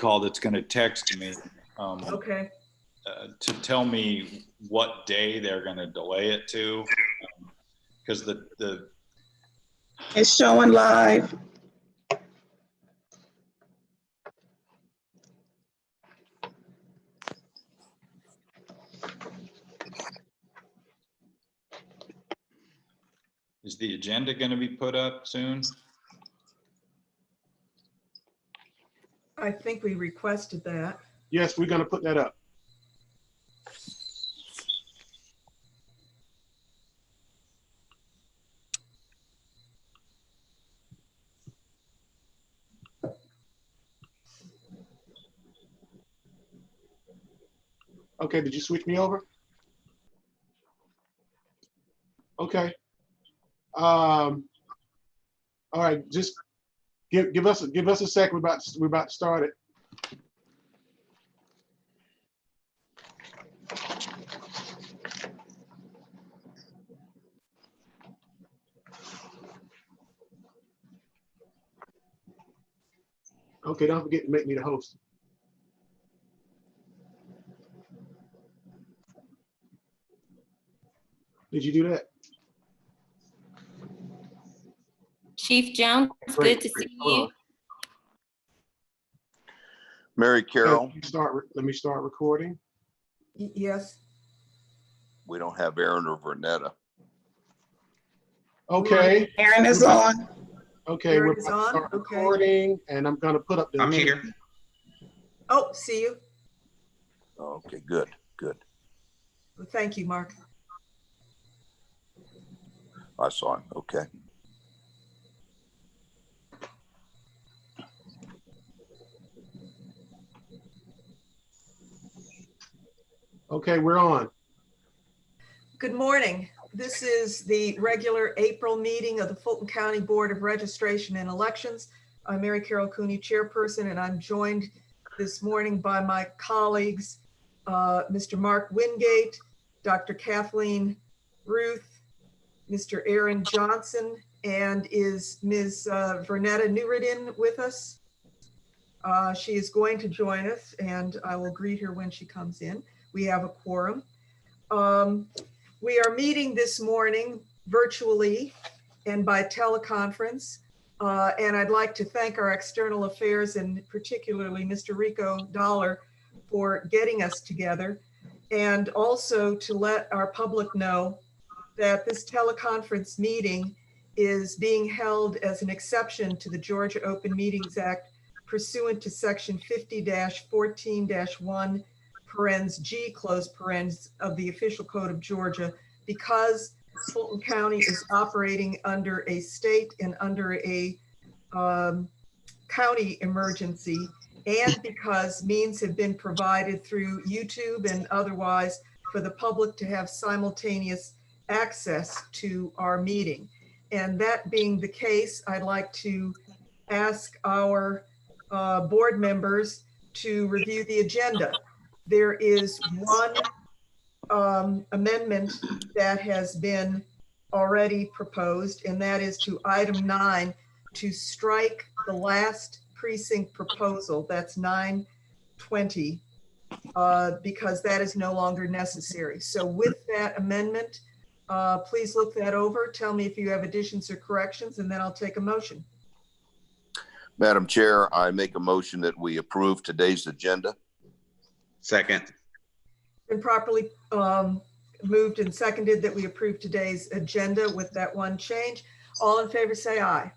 call that's going to text me Okay. to tell me what day they're going to delay it to, because the It's showing live. is the agenda going to be put up soon? I think we requested that. Yes, we're gonna put that up. Okay, did you switch me over? Okay. All right, just give us a sec. We're about to start it. Okay, don't forget to make me the host. Did you do that? Chief Jones, Great, good to great. see Hold you. on. Mary Carroll, Let me start recording. Yes. we don't have Aaron or Vernetta. Okay, Aaron is on. okay, Aaron we're is about to on, start okay. recording, and I'm gonna put up the. I'm here. Oh, see you. Okay, good, good. Well, thank you, Mark. I saw him, okay. Okay, we're on. Good morning. This is the regular April meeting of the Fulton County Board of Registration and Elections. I'm Mary Carroll Cooney, chairperson, and I'm joined this morning by my colleagues, Mr. Mark Wingate, Dr. Kathleen Ruth, Mr. Aaron Johnson, and is Ms. Vernetta Newridin with us? She is going to join us, and I will greet her when she comes in. We have a quorum. We are meeting this morning virtually and by teleconference. And I'd like to thank our external affairs and particularly Mr. Rico Dollar for getting us together. And also to let our public know that this teleconference meeting is being held as an exception to the Georgia Open Meetings Act pursuant to section 50-14-1 parens G close parens of the official code of Georgia, because Fulton County is operating under a state and under a county emergency, and because means have been provided through YouTube and otherwise for the public to have simultaneous access to our meeting. And that being the case, I'd like to ask our board members to review the agenda. There is one amendment that has been already proposed, and that is to item 9, to strike the last precinct proposal, that's 920, because that is no longer necessary. So with that amendment, please look that over. Tell me if you have additions or corrections, and then I'll take a motion. Madam Chair, I make a motion that we approve today's agenda. Second. Been properly moved and seconded that we approve today's agenda with that one change. All in favor say aye.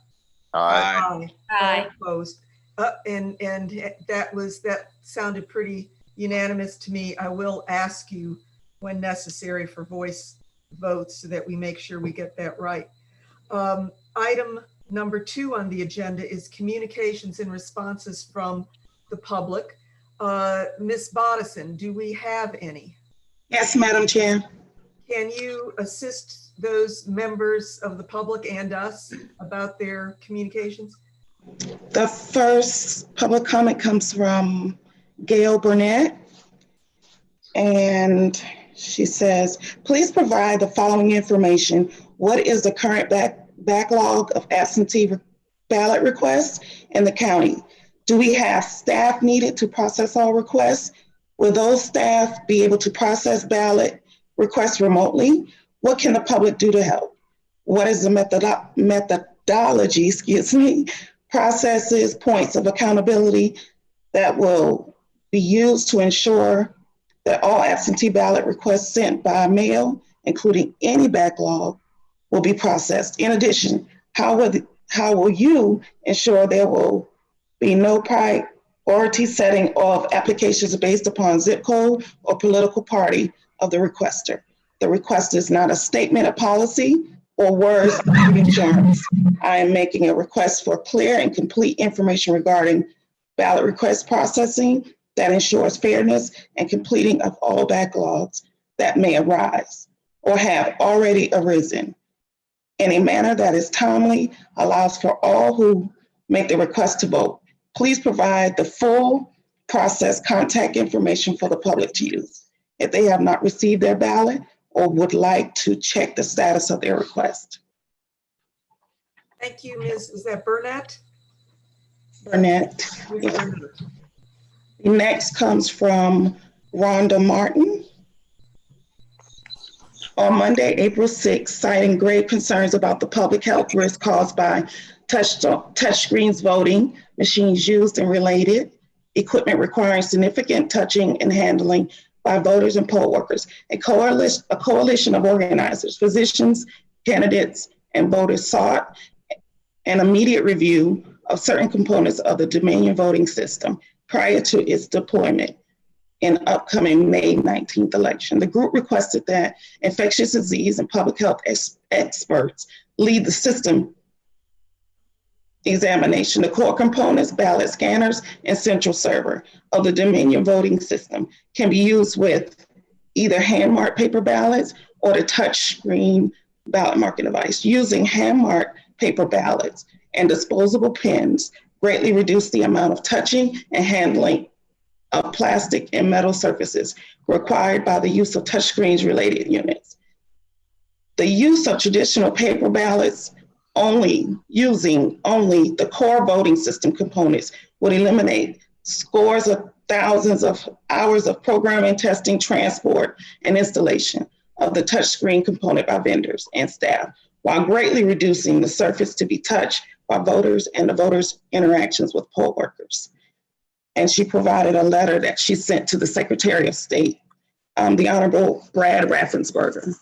Aye. Aye. All opposed. And that sounded pretty unanimous to me. I will ask you when necessary for voice votes so that we make sure we get that right. Item number 2 on the agenda is communications and responses from the public. Ms. Bodison, do we have any? Yes, Madam Chair. Can you assist those members of the public and us about their communications? The first public comment comes from Gail Burnett. And she says, please provide the following information. What is the current backlog of absentee ballot requests in the county? Do we have staff needed to process all requests? Will those staff be able to process ballot requests remotely? What can the public do to help? What is the methodology, processes, points of accountability that will be used to ensure that all absentee ballot requests sent by mail, including any backlog, will be processed? In addition, how will you ensure there will be no priority setting of applications based upon zip code or political party of the requester? The request is not a statement of policy or words of insurance. I am making a request for clear and complete information regarding ballot request processing that ensures fairness and completing of all backlogs that may arise or have already arisen in a manner that is timely, allows for all who make the request to vote. Please provide the full process contact information for the public to use if they have not received their ballot or would like to check the status of their request. Thank you, Ms. Is that Burnett? Burnett. Ms. Burnett. Next comes from Rhonda Martin. On Monday, April 6th, citing grave concerns about the public health risk caused by touchscreens voting, machines used and related, equipment requiring significant touching and handling by voters and poll workers, a coalition of organizers, physicians, candidates, and voters sought an immediate review of certain components of the Dominion voting system prior to its deployment in upcoming May 19th election. The group requested that infectious disease and public health experts lead the system examination. The core components, ballot scanners, and central server of the Dominion voting system can be used with either hand-marked paper ballots or the touchscreen ballot marking device. Using hand-marked paper ballots and disposable pens greatly reduce the amount of touching and handling of plastic and metal surfaces required by the use of touchscreens related units. The use of traditional paper ballots using only the core voting system components would eliminate scores of thousands of hours of programming, testing, transport, and installation of the touchscreen component by vendors and staff, while greatly reducing the surface to be touched by voters and the voters' interactions with poll workers. And she provided a letter that she sent to the Secretary of State, the Honorable Brad Raffensperger.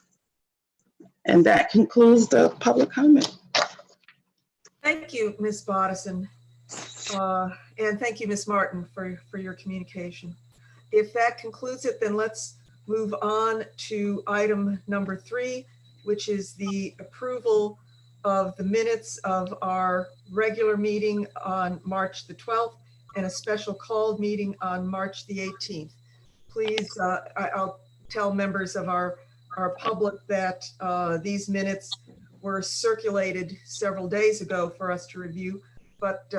And that concludes the public comment. Thank you, Ms. Bodison. And thank you, Ms. Martin, for your communication. If that concludes it, then let's move on to item number 3, which is the approval of the minutes of our regular meeting on March the 12th and a special called meeting on March the 18th. Please, I'll tell members of our public that these minutes were circulated several days ago for us to review, but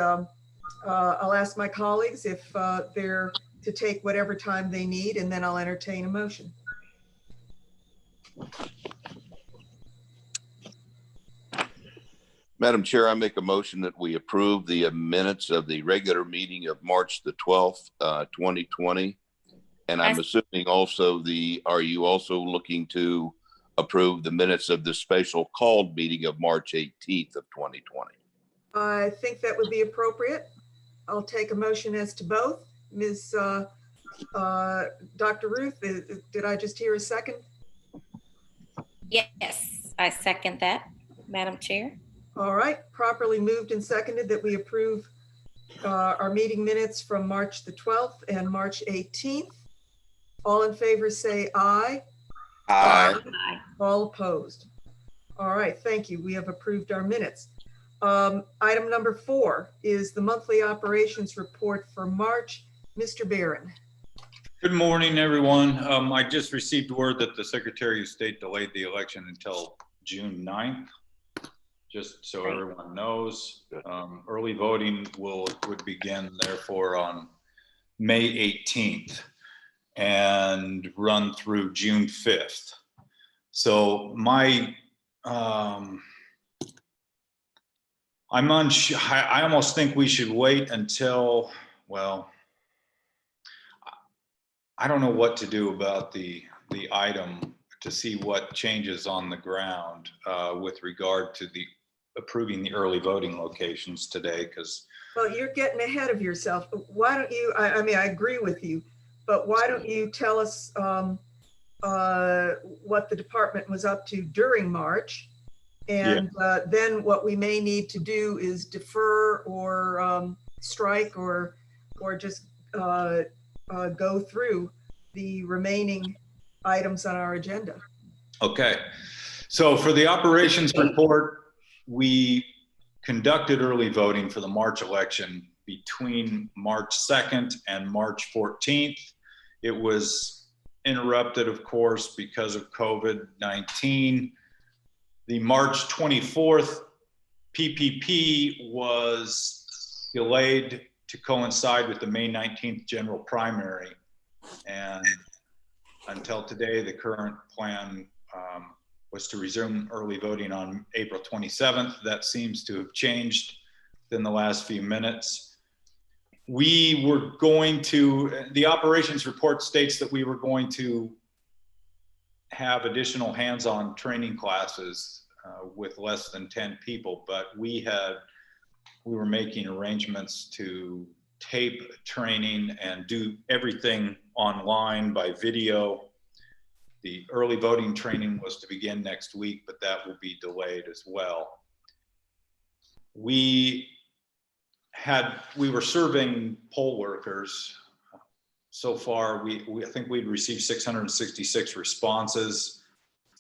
I'll ask my colleagues if they're to take whatever time they need, and then I'll entertain a motion. Madam Chair, I make a motion that we approve the minutes of the regular meeting of March the 12th, 2020. And I'm assuming also are you also looking to approve the minutes of the special called meeting of March 18th of 2020? I think that would be appropriate. I'll take a motion as to both. Ms. Dr. Ruth, did I just hear a second? Yes, I second that, Madam Chair. All right, properly moved and seconded that we approve our meeting minutes from March the 12th and March 18th. All in favor say aye. Aye. Aye. All opposed. All right, thank you. We have approved our minutes. Item number 4 is the monthly operations report for March. Mr. Barron. Good morning, everyone. I just received word that the Secretary of State delayed the election until June 9th. Just so everyone knows, early voting would begin therefore on May 18th and run through June 5th. So my I'm unsure. I almost think we should wait until, well, I don't know what to do about the item to see what changes on the ground with regard to the approving the early voting locations today, because Well, you're getting ahead of yourself. Why don't you, I mean, I agree with you, but why don't you tell us what the department was up to during March? And then what we may need to do is defer or strike or just go through the remaining items on our agenda. Okay. So for the operations report, we conducted early voting for the March election between March 2nd and March 14th. It was interrupted, of course, because of COVID-19. The March 24th PPP was delayed to coincide with the May 19th general primary. And until today, the current plan was to resume early voting on April 27th. That seems to have changed in the last few minutes. We were going to, the operations report states that we were going to have additional hands-on training classes with less than 10 people, but we were making arrangements to tape training and do everything online by video. The early voting training was to begin next week, but that will be delayed as well. We were serving poll workers. So far, I think we'd received 666 responses.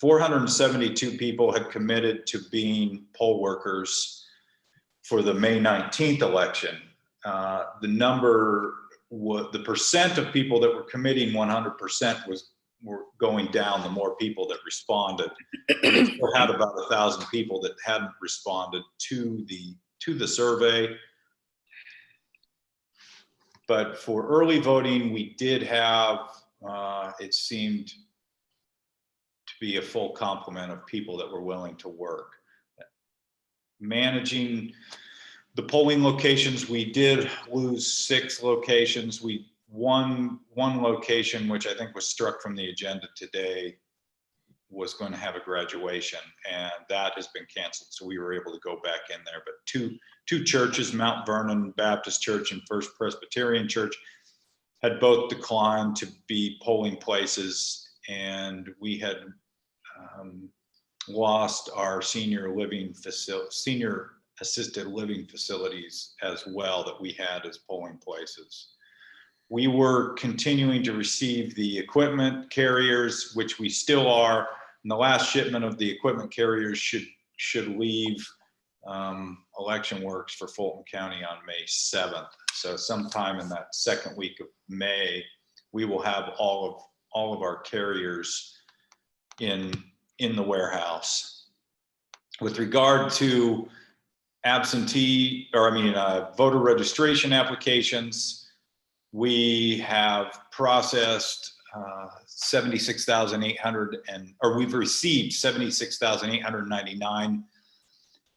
472 people had committed to being poll workers for the May 19th election. The percent of people that were committing 100% were going down the more people that responded. We still had about 1,000 people that hadn't responded to the survey. But for early voting, we did have, it seemed to be a full complement of people that were willing to work. Managing the polling locations, we did lose 6 locations. One location, which I think was struck from the agenda today, was going to have a graduation, and that has been canceled. So we were able to go back in there. But two churches, Mount Vernon Baptist Church and First Presbyterian Church, had both declined to be polling places, and we had lost our senior assisted living facilities as well that we had as polling places. We were continuing to receive the equipment carriers, which we still are. And the last shipment of the equipment carriers should leave Election Works for Fulton County on May 7th. So sometime in that second week of May, we will have all of our carriers in the warehouse. With regard to voter registration applications, we have processed 76,800 we've received 76,899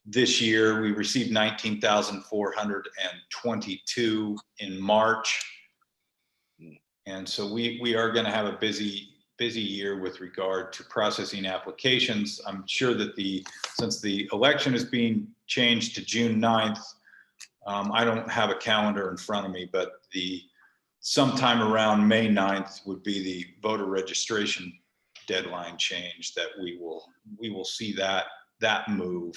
this year. We received 19,422 in March. And so we are going to have a busy year with regard to processing applications. I'm sure that since the election is being changed to June 9th, I don't have a calendar in front of me, but sometime around May 9th would be the voter registration deadline change that we will see that move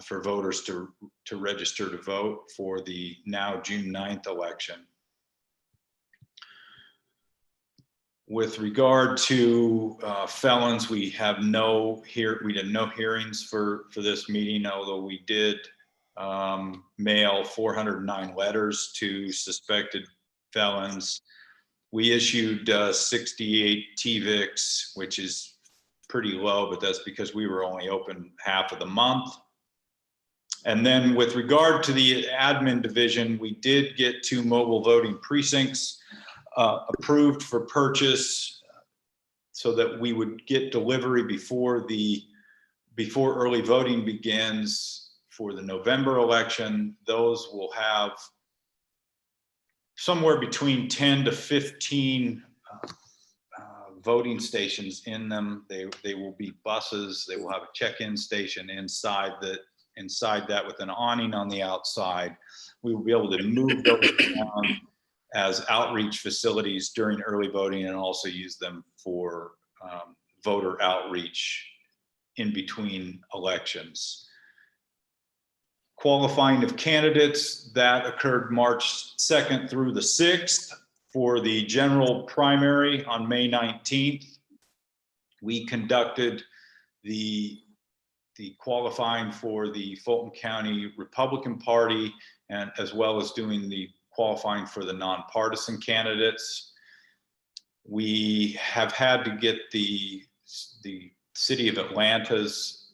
for voters to register to vote for the now June 9th election. With regard to felons, we did no hearings for this meeting, although we did mail 409 letters to suspected felons. We issued 68 TVICs, which is pretty low, but that's because we were only open half of the month. And then with regard to the admin division, we did get 2 mobile voting precincts approved for purchase so that we would get delivery before early voting begins for the November election, those will have somewhere between 10 to 15 voting stations in them. They will be buses. They will have a check-in station inside that with an awning on the outside. We will be able to move those around as outreach facilities during early voting and also use them for voter outreach in between elections. Qualifying of candidates, that occurred March 2nd through the 6th. For the general primary on May 19th, we conducted the qualifying for the Fulton County Republican Party, and as well as doing the qualifying for the nonpartisan candidates. We have had to get the City of Atlanta's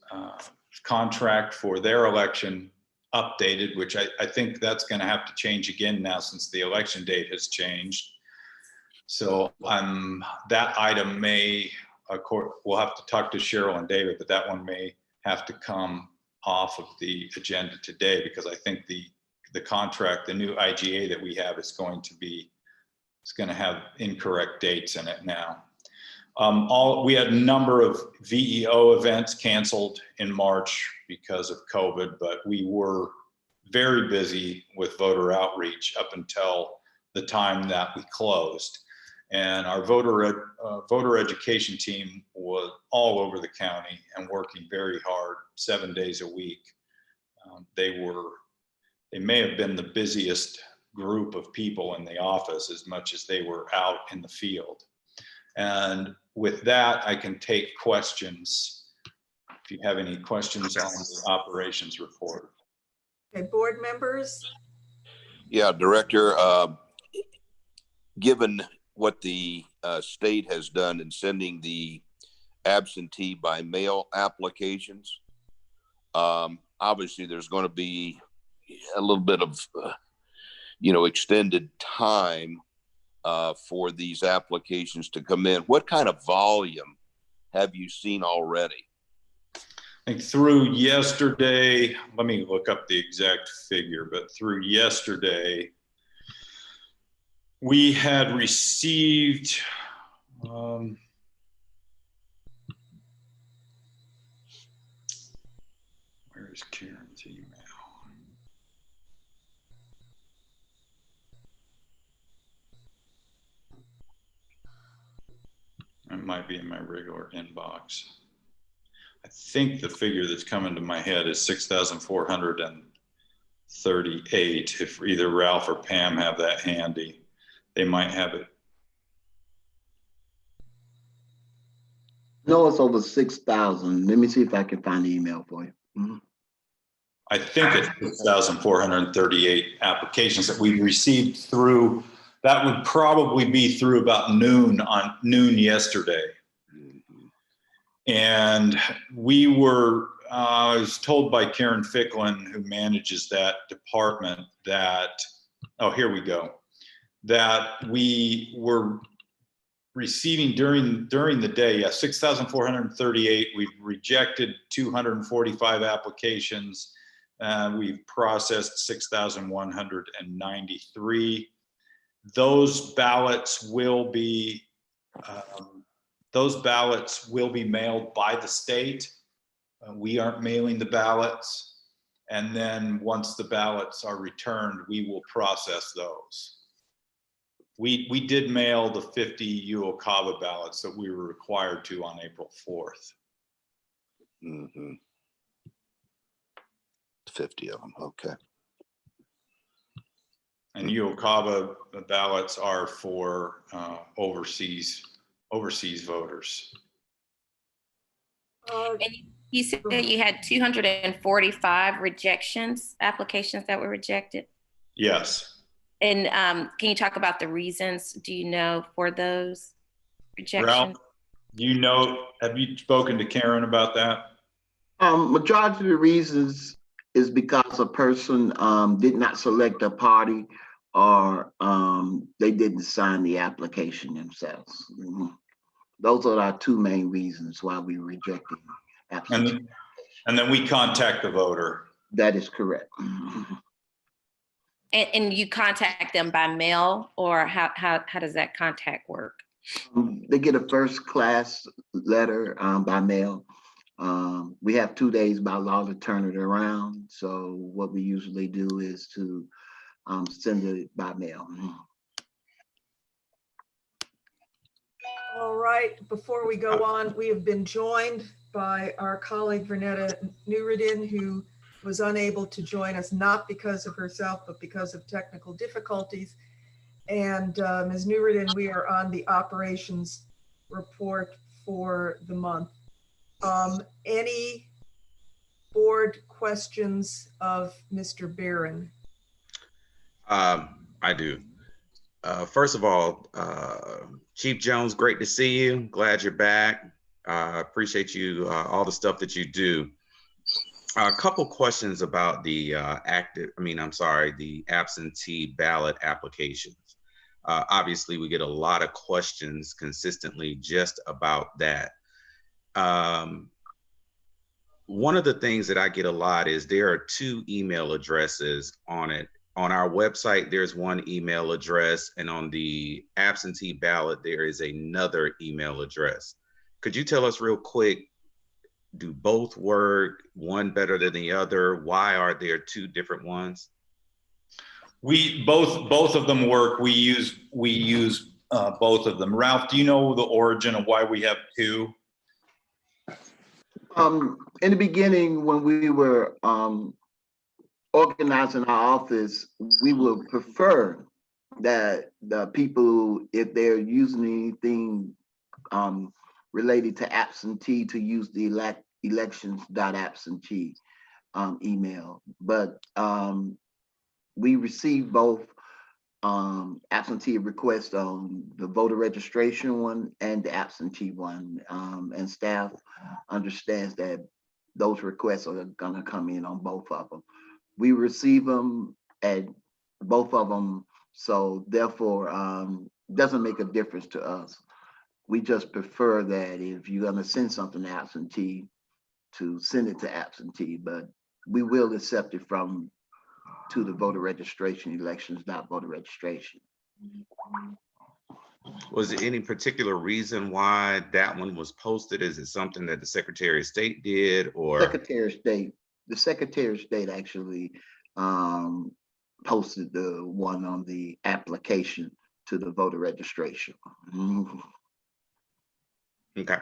contract for their election updated, which I think that's going to have to change again now since the election date has changed. So that item may, of course, we'll have to talk to Cheryl and David, but that one may have to come off of the agenda today because I think the contract, the new IGA that we have is going to have incorrect dates in it now. We had a number of VEO events canceled in March because of COVID, but we were very busy with voter outreach up until the time that we closed. And our voter education team was all over the county and working very hard, 7 days a week. They may have been the busiest group of people in the office as much as they were out in the field. And with that, I can take questions. If you have any questions on the operations report. Okay, board members? Yeah, Director, given what the state has done in sending the absentee by mail applications, obviously there's going to be a little bit of, extended time for these applications to come in. What kind of volume have you seen already? I think through yesterday, let me look up the exact figure, but through yesterday, we had received, where is Karen's email? It might be in my regular inbox. I think the figure that's coming to my head is 6,438. If either Ralph or Pam have that handy, they might have it. No, it's over 6,000. Let me see if I can find the email for you. Mm-hmm. I think it's 6,438 applications that we received through. That would probably be through about noon yesterday. And we were, I was told by Karen Ficklin, who manages that department, that, oh, here we go, that we were receiving during the day, 6,438. We've rejected 245 applications. We've processed 6,193. Those ballots will be mailed by the state. We aren't mailing the ballots. And then once the ballots are returned, we will process those. We did mail the 50 UOCAVA ballots that we were required to on April 4th. Mm-hmm. 50 of them, okay. And UOCAVA ballots are for overseas voters. And you said that you had 245 applications that were rejected? Yes. And can you talk about the reasons, do you know, for those rejections? Ralph, have you spoken to Karen about that? Majority of the reasons is because a person did not select a party or they didn't sign the application themselves. Mm-hmm. Those are our two main reasons why we rejected applications. And then we contact the voter That is correct. And you contact them by mail, or how does that contact work? They get a first class letter by mail. We have 2 days by law to turn it around. So what we usually do is to send it by mail. All right, before we go on, we have been joined by our colleague Vernetta Nuruddin, who was unable to join us, not because of herself, but because of technical difficulties. And Ms. Nuruddin, we are on the operations report for the month. Any board questions of Mr. Barron? I do. First of all, Chief Jones, great to see you. Glad you're back. Appreciate you, all the stuff that you do. A couple questions about the the absentee ballot applications. Obviously, we get a lot of questions consistently just about that. One of the things that I get a lot is there are 2 email addresses on it. On our website, there's one email address, and on the absentee ballot, there is another email address. Could you tell us real quick, do both work, one better than the other? Why are there 2 different ones? We both of them work. We use both of them. Ralph, do you know the origin of why we have 2? In the beginning, when we were organizing our office, we would prefer that the people, if they're using anything related to absentee, to use the elections.absentee email. But we received both absentee requests on the voter registration one and the absentee one, and staff understands that those requests are gonna come in on both of them. We receive them at both of them, so therefore doesn't make a difference to us. We just prefer that if you're gonna send something to absentee, to send it to absentee, but we will accept it to the voter registration, elections.voter registration. Was there any particular reason why that one was posted? Is it something that the Secretary of State did, or? The Secretary of State actually posted the one on the application to the voter registration. Okay.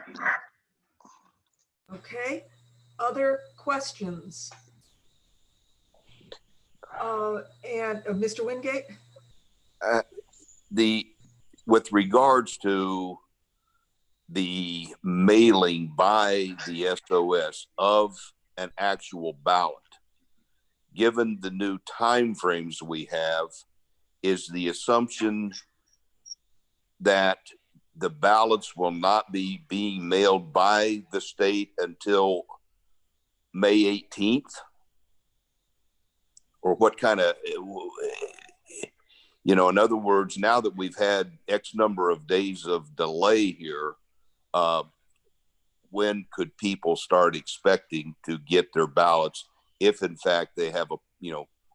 Okay, other questions? And Mr. Wingate? With regards to the mailing by the SOS of an actual ballot, given the new timeframes we have, is the assumption that the ballots will not be being mailed by the state until May 18th? Or what kind of, in other words, now that we've had X number of days of delay here, when could people start expecting to get their ballots if in fact they have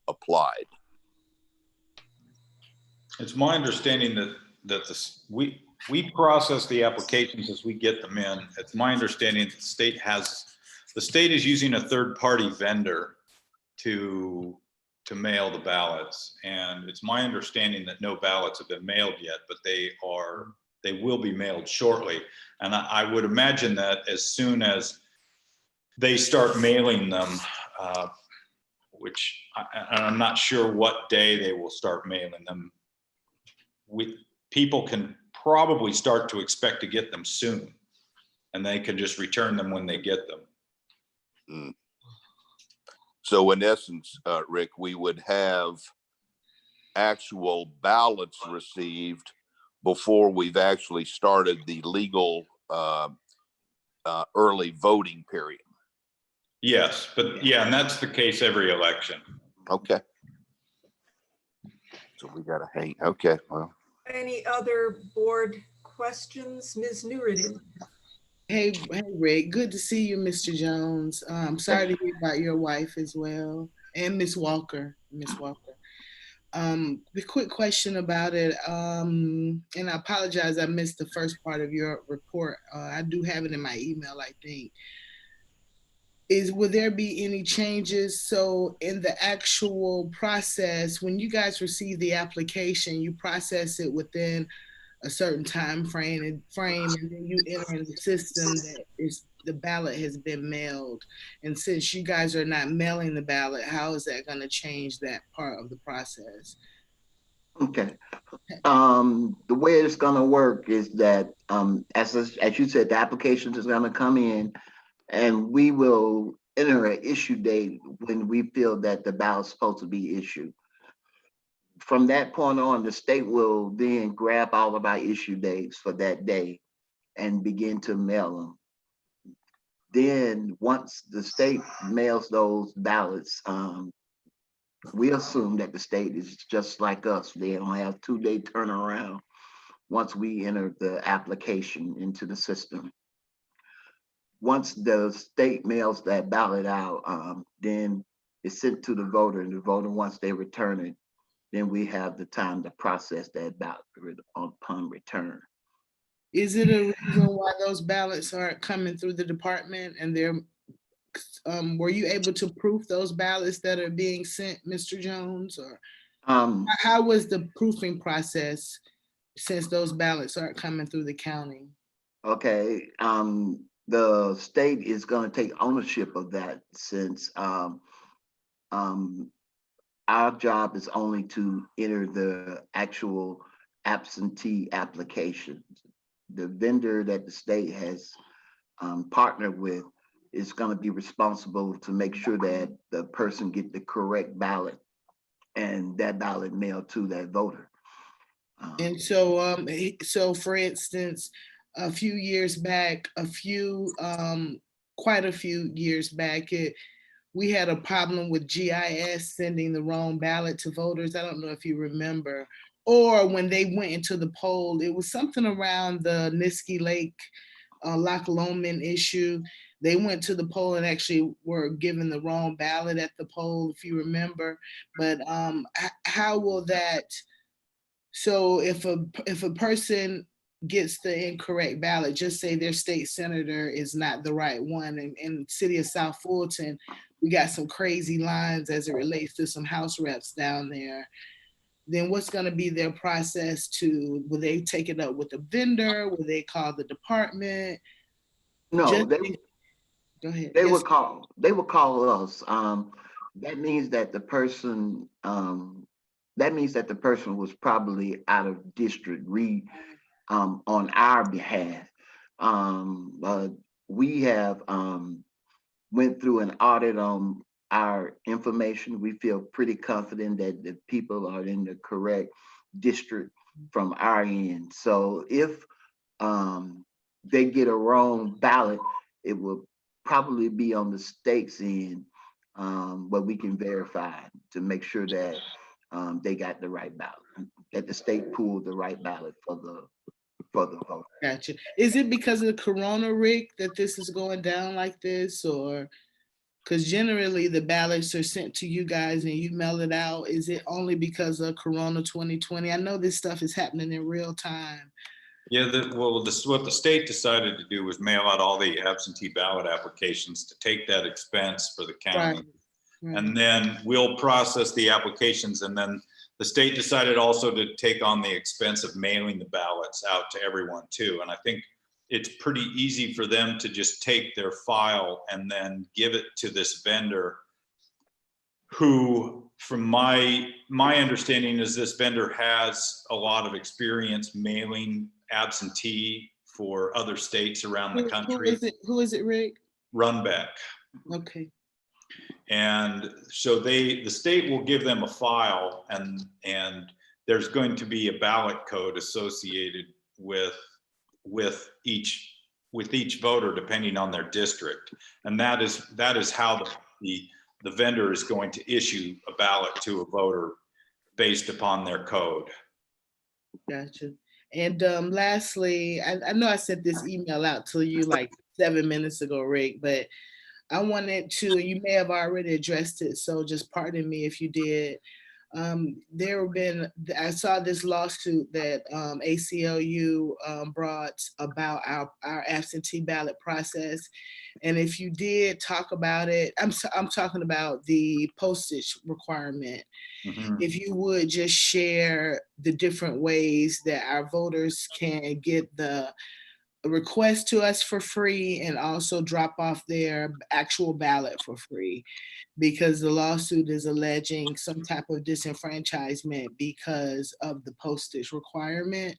applied? It's my understanding that we process the applications as we get them in. It's my understanding that the state is using a third-party vendor to mail the ballots, and it's my understanding that no ballots have been mailed yet, but they will be mailed shortly. And I would imagine that as soon as they start mailing them, which I'm not sure what day they will start mailing them, people can probably start to expect to get them soon, and they can just return them when they get them. Mm. So in essence, Rick, we would have actual ballots received before we've actually started the legal early voting period. Yes, but yeah, and that's the case every election. Okay. So we got to hang. Okay, well. Any other board questions? Ms. Nuruddin? Hey, Rick. Good to see you, Mr. Jones. I'm sorry to hear about your wife as well, and Miss Walker. The quick question about it, and I apologize, I missed the first part of your report. I do have it in my email, I think. Will there be any changes? So in the actual process, when you guys receive the application, you process it within a certain time frame, and then you enter in the system that is the ballot has been mailed. And since you guys are not mailing the ballot, how is that going to change that part of the process? Okay. The way it's gonna work is that, as you said, the applications is gonna come in, and we will enter an issue date when we feel that the ballot's supposed to be issued. From that point on, the state will then grab all of our issue dates for that day and begin to mail them. Then, once the state mails those ballots, we assume that the state is just like us. They don't have 2-day turnaround once we enter the application into the system. Once the state mails that ballot out, then it's sent to the voter, and the voter, once they return it, then we have the time to process that ballot upon return. Is it a reason why those ballots aren't coming through the department, and were you able to proof those ballots that are being sent, Mr. Jones? Or how was the proofing process since those ballots aren't coming through the county? Okay, the state is gonna take ownership of that, since our job is only to enter the actual absentee applications. The vendor that the state has partnered with is going to be responsible to make sure that the person get the correct ballot and that ballot mailed to that voter. And so, for instance, quite a few years back, we had a problem with GIS sending the wrong ballot to voters. I don't know if you remember. Or when they went into the poll, it was something around the Niski Lake, Loch Lomond issue. They went to the poll and actually were given the wrong ballot at the poll, if you remember. But how will that? So if a person gets the incorrect ballot, just say their state senator is not the right one, and in the city of South Fulton, we got some crazy lines as it relates to some House reps down there, then what's going to be their process will they take it up with the vendor? Will they call the department? No, go ahead. They would call us. That means that the person was probably out of district on our behalf. But we have went through an audit on our information. We feel pretty confident that the people are in the correct district from our end. So if they get a wrong ballot, it will probably be on the state's end, but we can verify to make sure that they got the right ballot, that the state pulled the right ballot for the vote. Gotcha. Is it because of the corona, Rick, that this is going down like this, or because generally the ballots are sent to you guys and you mail it out? Is it only because of Corona 2020? I know this stuff is happening in real time. Yeah, what the state decided to do was mail out all the absentee ballot applications to take that expense for the county. Right. And then we'll process the applications, and then the state decided also to take on the expense of mailing the ballots out to everyone too. And I think it's pretty easy for them to just take their file and then give it to this vendor who, from my understanding, is this vendor has a lot of experience mailing absentee for other states around the country. Who is it, Rick? Runback. Okay. And so the state will give them a file, and there's going to be a ballot code associated with each voter depending on their district. And that is how the vendor is going to issue a ballot to a voter based upon their code. Gotcha. And lastly, I know I sent this email out to you like 7 minutes ago, Rick, but I wanted to, you may have already addressed it, so just pardon me if you did. There have been, I saw this lawsuit that ACLU brought about our absentee ballot process. And if you did talk about it, I'm talking about the postage requirement. Mhm. If you would just share the different ways that our voters can get the request to us for free and also drop off their actual ballot for free, because the lawsuit is alleging some type of disenfranchisement because of the postage requirement.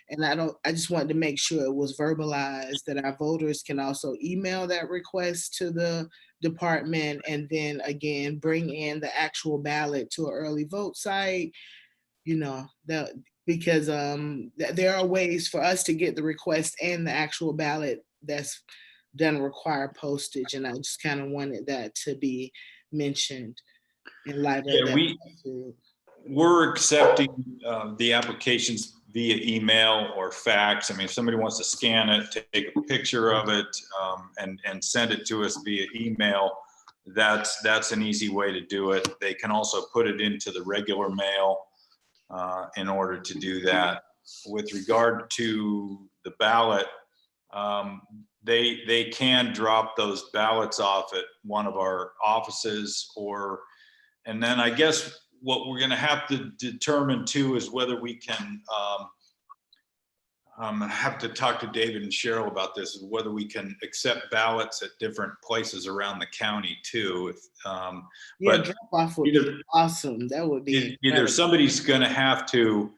And I just wanted to make sure it was verbalized that our voters can also email that request to the department and then again, bring in the actual ballot to an early vote site, because there are ways for us to get the request and the actual ballot that's doesn't require postage. And I just kind of wanted that to be mentioned in light of Yeah, that. we're accepting the applications via email or fax. I mean, if somebody wants to scan it, take a picture of it, and send it to us via email, that's an easy way to do it. They can also put it into the regular mail in order to do that. With regard to the ballot, they can drop those ballots off at one of our offices, and then I guess what we're going to have to determine too is whether we can have to talk to David and Cheryl about this, is whether we can accept ballots at different places around the county too. Yeah, But drop off would be awesome. That would be either somebody's going to have to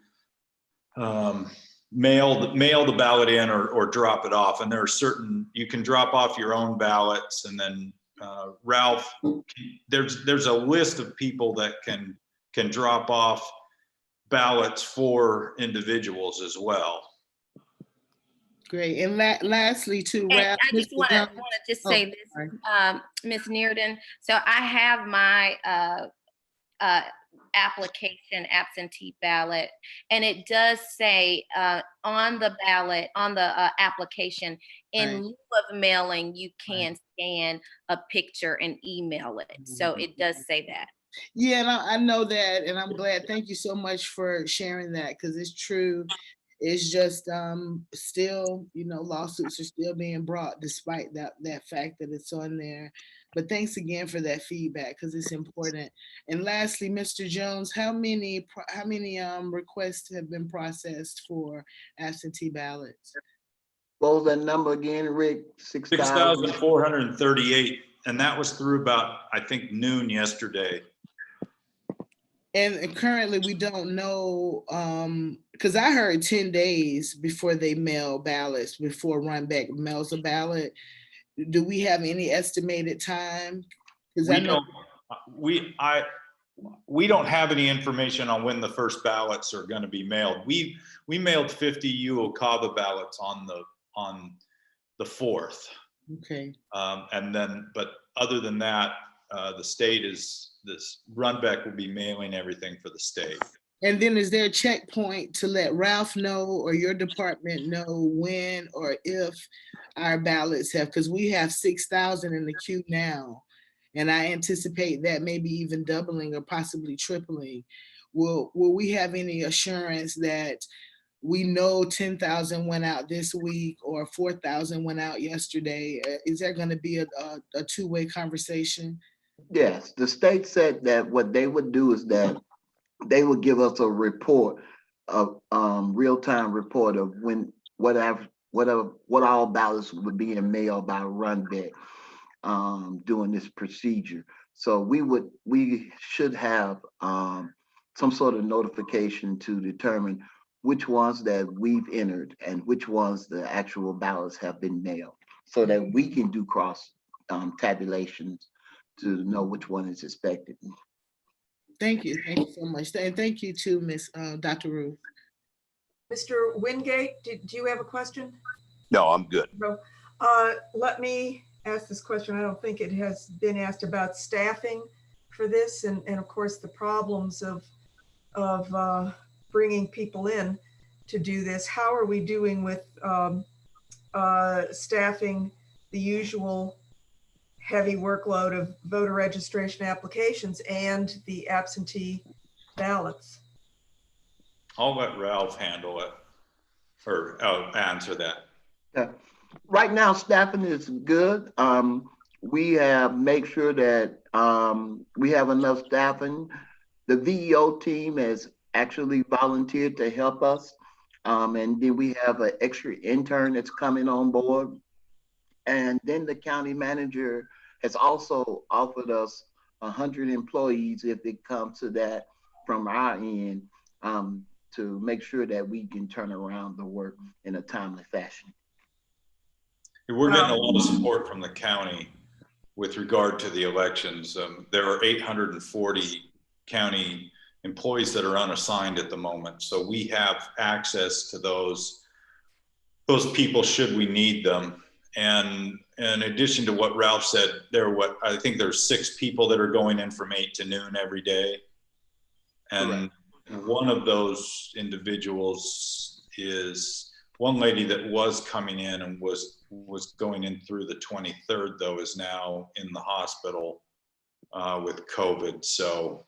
mail the ballot in or drop it off, and there are certain, you can drop off your own ballots, and then Ralph, there's a list of people that can drop off ballots for individuals as well. Great. And lastly, too, And Ralph, I just want to just say this, sorry. Ms. Neardon. So I have my application absentee ballot, and it does say on the ballot, on the application, in lieu of mailing, you can scan a picture and email it. So it does say that. Yeah, and I know that, and I'm glad. Thank you so much for sharing that, because it's true. It's just still, lawsuits are still being brought despite that fact that it's on there. But thanks again for that feedback, because it's important. And lastly, Mr. Jones, how many requests have been processed for absentee ballots? What was that number again, Rick? 6,438, and that was through about, I think, noon yesterday. And currently we don't know, because I heard 10 days before they mail ballots, before Runbeck mails a ballot. Do we have any estimated time? We don't have any information on when the first ballots are going to be mailed. We mailed 50 UOCAVA ballots on the 4th. Okay. But other than that, the state Runbeck will be mailing everything for the state. And then is there a checkpoint to let Ralph know or your department know when or if our ballots have, because we have 6,000 in the queue now, and I anticipate that maybe even doubling or possibly tripling. Will we have any assurance that we know 10,000 went out this week or 4,000 went out yesterday? Is there going to be a two-way conversation? Yes, the state said that what they would do is that they would give us a report, of real-time report of what all ballots would be in mail by Runbeck doing this procedure. So we should have some sort of notification to determine which ones that we've entered and which ones the actual ballots have been mailed, so that we can do cross tabulations to know which one is expected. Thank you so much. And thank you to Dr. Ruth. Mr. Wingate, do you have a question? No, I'm good. Let me ask this question. I don't think it has been asked about staffing for this, and of course the problems of bringing people in. to do this. How are we doing with staffing the usual heavy workload of voter registration applications and the absentee ballots? I'll let Ralph handle it, or answer that. Yeah. Right now, staffing is good. We have made sure that we have enough staffing. The VEO team has actually volunteered to help us. And then we have an extra intern that's coming on board. And then the county manager has also offered us 100 employees if it comes to that from our end, to make sure that we can turn around the work in a timely fashion. We're getting a lot of support from the county with regard to the elections. There are 840 county employees that are unassigned at the moment. So we have access to those people should we need them. And in addition to what Ralph said, I think there's 6 people that are going in from 8 to noon every day. And one of those individuals is one lady that was coming in and was going in through the 23rd, though, is now in the hospital with COVID. So,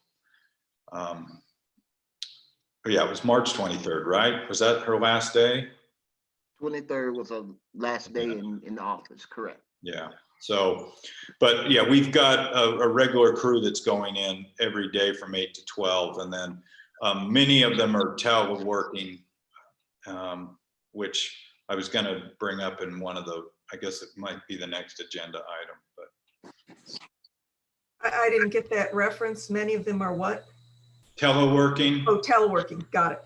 yeah, it was March 23rd, right? Was that her last day? 23rd was a last day in the office, correct? Yeah. So, but yeah, we've got a regular crew that's going in every day from 8 to 12, and then many of them are teleworking, which I was going to bring up in one of I guess it might be the next agenda item, but. I didn't get that reference. Many of them are what? Teleworking. Oh, teleworking. Got it.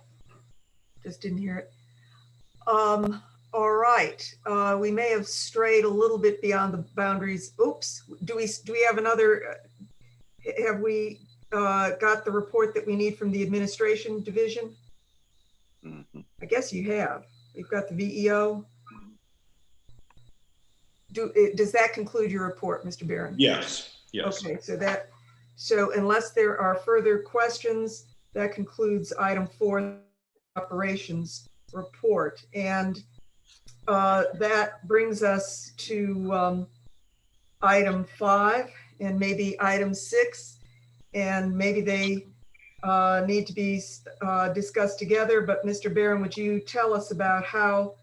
Just didn't hear it. All right. We may have strayed a little bit beyond the boundaries. Oops. Do we have another? Have we got the report that we need from the administration division? Mhm. I guess you have. We've got the VEO. Does that conclude your report, Mr. Barron? Yes. Yes. Okay, so unless there are further questions, that concludes item 4, operations report. And that brings us to item 5 and maybe item 6, and maybe they need to be discussed together. But Mr. Barron, would you tell us about how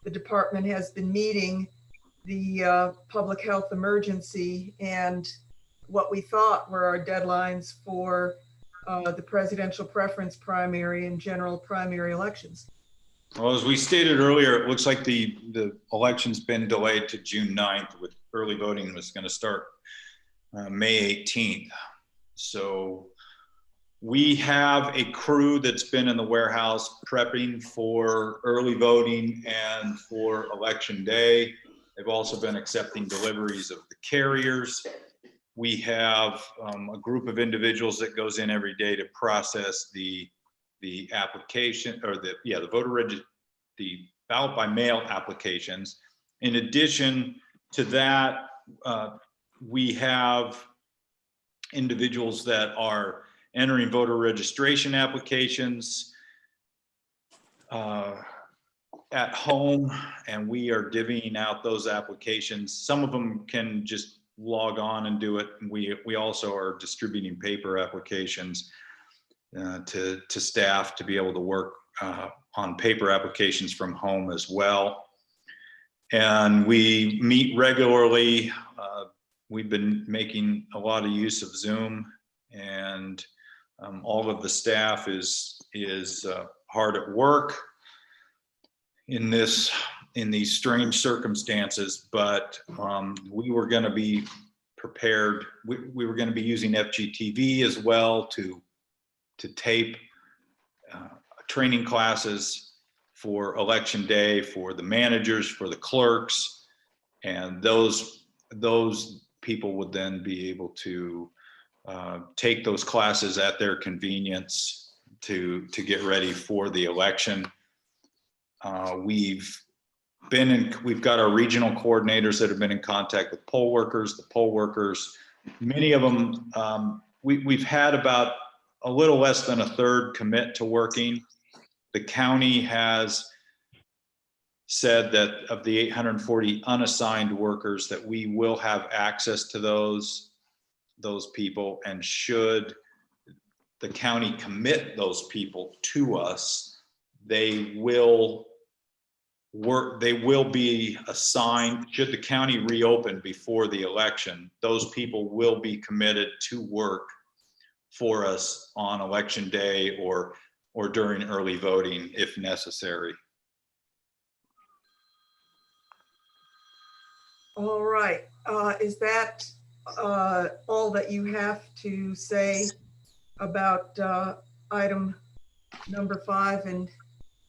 the department has been meeting the public health emergency and what we thought were our deadlines for the presidential preference primary and general primary elections? Well, as we stated earlier, it looks like the election's been delayed to June 9th, with early voting was going to start May 18th. So we have a crew that's been in the warehouse prepping for early voting and for election day. They've also been accepting deliveries of the carriers. We have a group of individuals that goes in every day to process the application, or the ballot by mail applications. In addition to that, we have individuals that are entering voter registration applications at home, and we are divvying out those applications. Some of them can just log on and do it. And we also are distributing paper applications to staff to be able to work on paper applications from home as well. And we meet regularly. We've been making a lot of use of Zoom, and all of the staff is hard at work in these strange circumstances, but we were going to be prepared. We were going to be using FGTV as well to tape training classes for election day for the managers, for the clerks, and those people would then be able to take those classes at their convenience to get ready for the election. We've got our regional coordinators that have been in contact with poll workers. The poll workers, many of them, we've had about a little less than a third commit to working. The county has said that of the 840 unassigned workers, that we will have access to those people, and should the county commit those people to us, they will be assigned. Should the county reopen before the election, those people will be committed to work for us on election day or during early voting if necessary. All right, is that all that you have to say about item number 5? And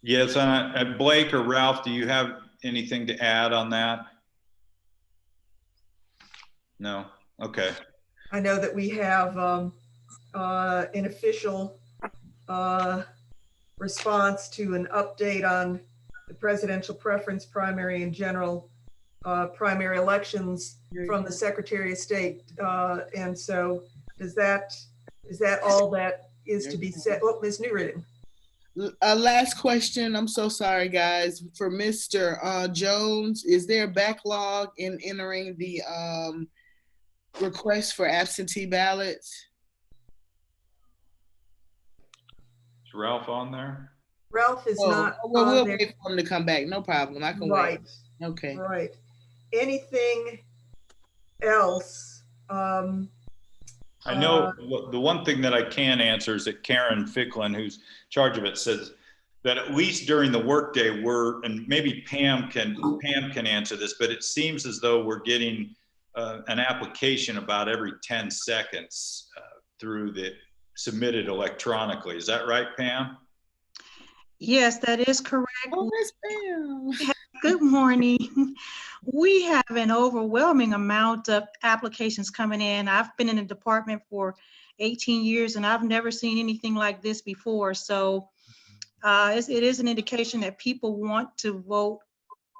Yes, Blake or Ralph, do you have anything to add on that? No, okay. I know that we have an official response to an update on the presidential preference primary and general primary elections from the Secretary of State. And so is that all that is to be said? Oh, Ms. Newridden. Last question. I'm so sorry, guys. For Mr. Jones, is there a backlog in entering the request for absentee ballots? Is Ralph on there? Ralph is not Well, on we'll there. wait for him to come back. No problem. I can Right. wait. Okay. Right. Anything else? I know the one thing that I can answer is that Karen Ficklin, who's in charge of it, says that at least during the workday and maybe Pam can answer this, but it seems as though we're getting an application about every 10 seconds through the submitted electronically. Is that right, Pam? Yes, that is correct. Oh, Miss Pam. Good morning. We have an overwhelming amount of applications coming in. I've been in the department for 18 years and I've never seen anything like this before. So it is an indication that people want to vote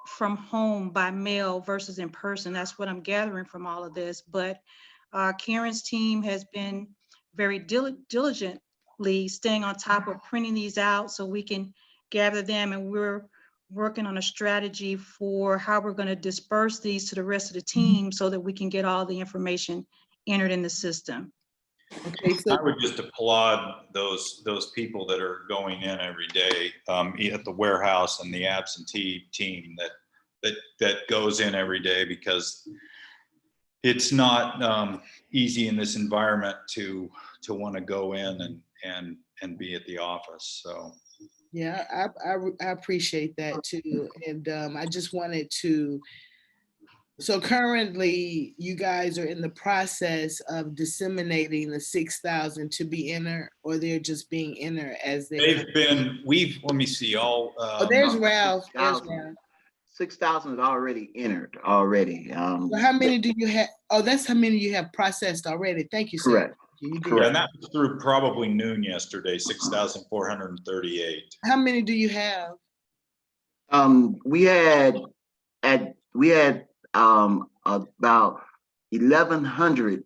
from home by mail versus in person. That's what I'm gathering from all of this. But Karen's team has been very diligently staying on top of printing these out so we can gather them, and we're working on a strategy for how we're going to disperse these to the rest of the team so that we can get all the information entered in the system. Okay, so I would just applaud those people that are going in every day at the warehouse and the absentee team that goes in every day, because it's not easy in this environment to want to go in and be at the office. So. yeah, I appreciate that too. And I just wanted to, so currently you guys are in the process of disseminating the 6,000 to be entered, or they're just being entered as Let me see, oh, there's Ralph. There's Ralph. 6,000 is already entered already. So how many do you have? Oh, that's how many you have processed already. Thank you, sir. Correct. You did. Yeah, and that was through probably noon yesterday, 6,438. How many do you have? We had about 1,100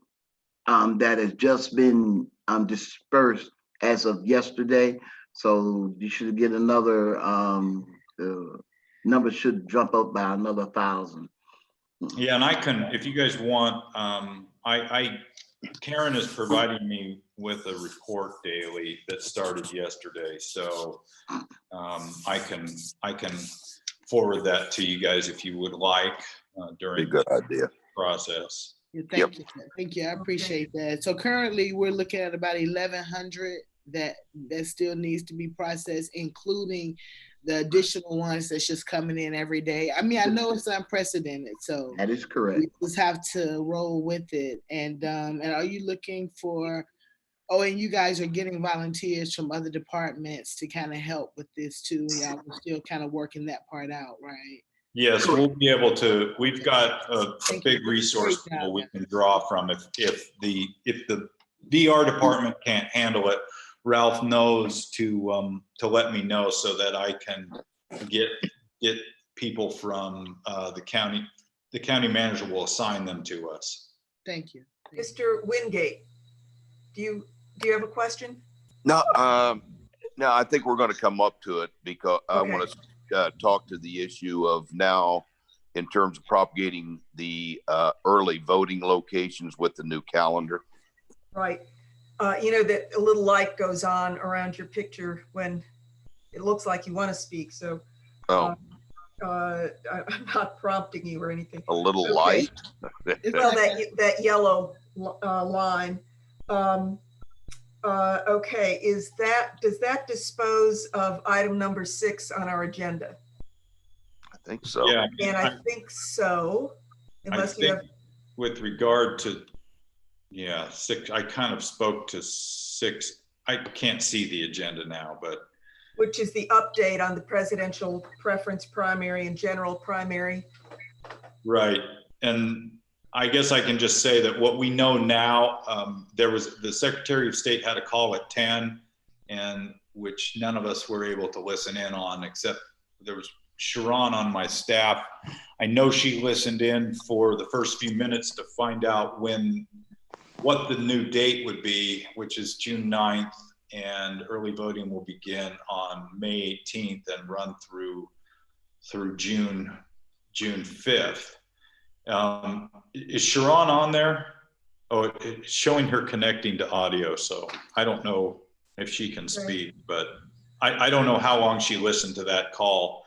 that has just been dispersed as of yesterday. So you should get another. The number should jump up by another 1,000. Yeah, and I can, if you guys want, Karen is providing me with a report daily that started yesterday. So I can forward that to you guys if you would like during Good the idea. process. Yeah, thank you. Thank you. I appreciate that. So currently we're looking at about 1,100 that still needs to be processed, including the additional ones that's just coming in every day. I mean, I know it's unprecedented, so That is correct. we just have to roll with it. And are you looking for, oh, and you guys are getting volunteers from other departments to kind of help with this too. Yeah, we're still kind of working that part out, right? Yes, we'll be able to. We've got a big resource pool we can draw from if the VR department can't handle it. Ralph knows to let me know so that I can get people from the county. The county manager will assign them to us. Thank you. Mr. Wingate, do you have a question? No, No, I think we're going to come up to it because I Okay. want to talk to the issue of now in terms of propagating the early voting locations with the new calendar. Right. You know that a little light goes on around your picture when it looks like you want to speak. So Oh, I'm not prompting you or anything. a little Okay. light. Well, that yellow line. Okay, does that dispose of item number 6 on our agenda? I think so. Yeah, And I think so, I unless you think have, with regard to, 6, I kind of spoke to 6. I can't see the agenda now, but which is the update on the presidential preference primary and general primary. right. And I guess I can just say that what we know now, there was the Secretary of State had a call at 10, and which none of us were able to listen in on, except there was Sharon on my staff. I know she listened in for the first few minutes to find out what the new date would be, which is June 9th, and early voting will begin on May 18th and run through June 5th. Is Sharon on there? Oh, it's showing her connecting to audio, so I don't know if she can speak, but I don't know how long she listened to that call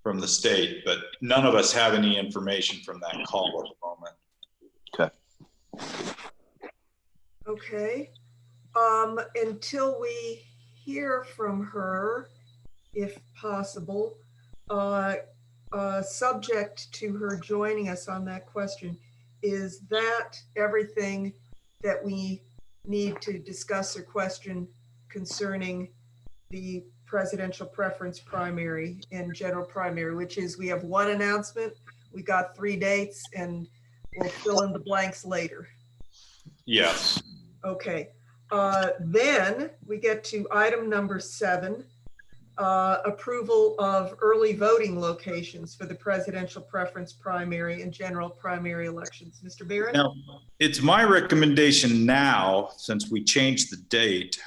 from the state, but none of us have any information from that call at the moment. Okay. Okay. Until we hear from her, if possible, subject to her joining us on that question, is that everything that we need to discuss or question concerning the presidential preference primary and general primary, which is we have one announcement, we got 3 dates, and we'll fill in the blanks later. Yes. Okay. Then we get to item number 7, approval of early voting locations for the presidential preference primary and general primary elections. Mr. Barron? Now, it's my recommendation now, since we changed the date,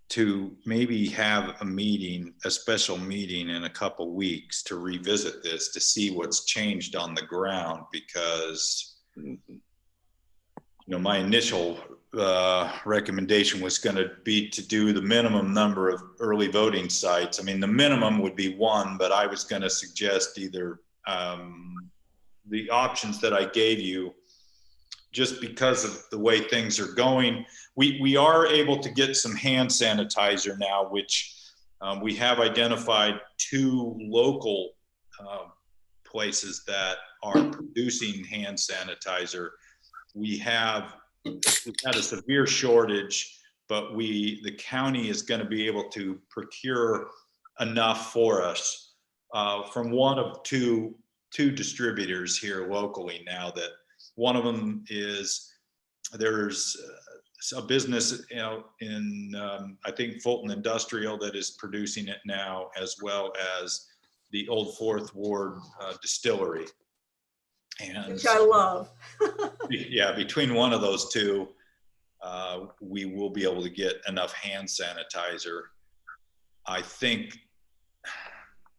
to maybe have a special meeting in a couple weeks to revisit this, to see what's changed on the ground, because my initial recommendation was going to be to do the minimum number of early voting sites. I mean, the minimum would be 1, but I was going to suggest either the options that I gave you, just because of the way things are going. We are able to get some hand sanitizer now, which we have identified 2 local places that are producing hand sanitizer. We've had a severe shortage, but the county is going to be able to procure enough for us from one of two distributors here locally now. That one of them there's a business in I think Fulton Industrial that is producing it now, as well as the Old Fourth Ward Distillery. And which I love. yeah, between one of those 2, we will be able to get enough hand sanitizer. I think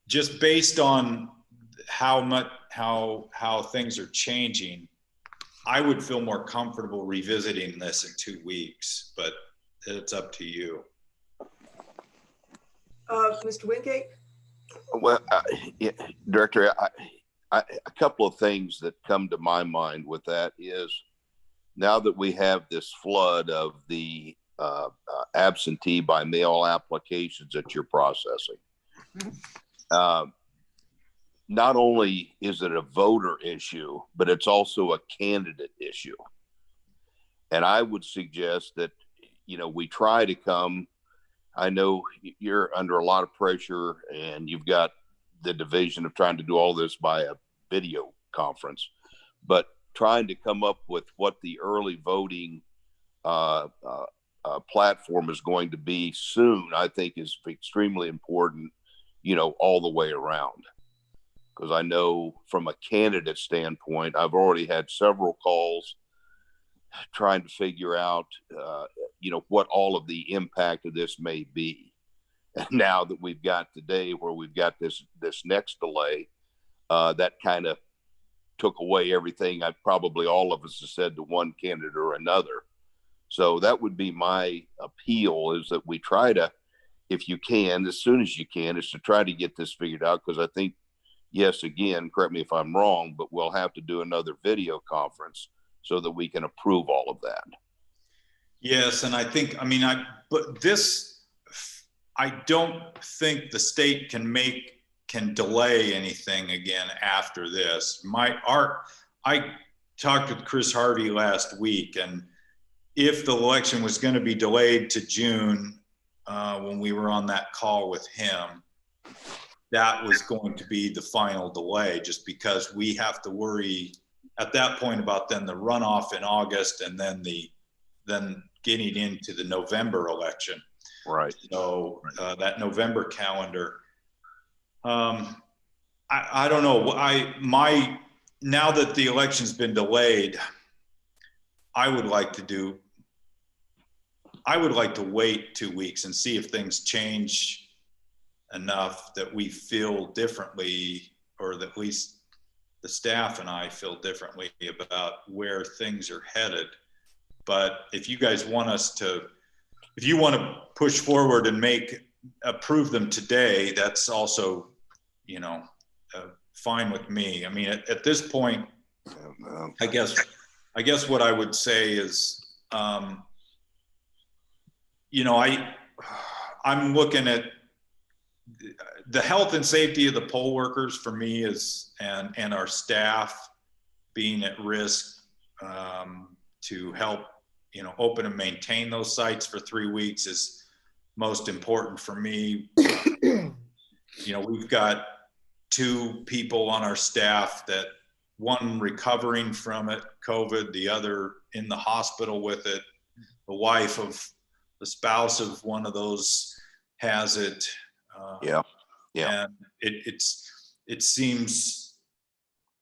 just based on how things are changing, I would feel more comfortable revisiting this in 2 weeks, but it's up to you. Mr. Wingate? Well, yeah, Director, a couple of things that come to my mind with that is, now that we have this flood of the absentee by mail applications that you're processing, not only is it a voter issue, but it's also a candidate issue. And I would suggest that, we try to come, I know you're under a lot of pressure and you've got the division of trying to do all this by a video conference, but trying to come up with what the early voting platform is going to be soon, I think is extremely important, all the way around. Because I know from a candidate standpoint, I've already had several calls trying to figure out, what all of the impact of this may be. now that we've got today, where we've got this next delay, that kind of took away everything probably all of us have said to one candidate or another. So that would be my appeal, is that we try to, if you can, as soon as you can, is to try to get this figured out. Because I think, yes, again, correct me if I'm wrong, but we'll have to do another video conference so that we can approve all of that. Yes, and I think, I mean, I don't think the state can delay anything again after this. I talked with Chris Harvey last week, and if the election was going to be delayed to June, when we were on that call with him, that was going to be the final delay, just because we have to worry at that point about then the runoff in August, and then getting into the November election. Right. So that November calendar, I don't know. Now that the election's been delayed, I would like to wait 2 weeks and see if things change enough that we feel differently, or that at least the staff and I feel differently about where things are headed. But if you guys want if you want to push forward and approve them today, that's also, fine with me. I mean, at this point, I guess what I would say is, I'm looking at the health and safety of the poll workers for me and our staff being at risk, to help, open and maintain those sites for 3 weeks is most important for me. We've got 2 people on our staff, that one recovering from it, COVID, the other in the hospital with it. The spouse of one of those has it. Yeah. And it seems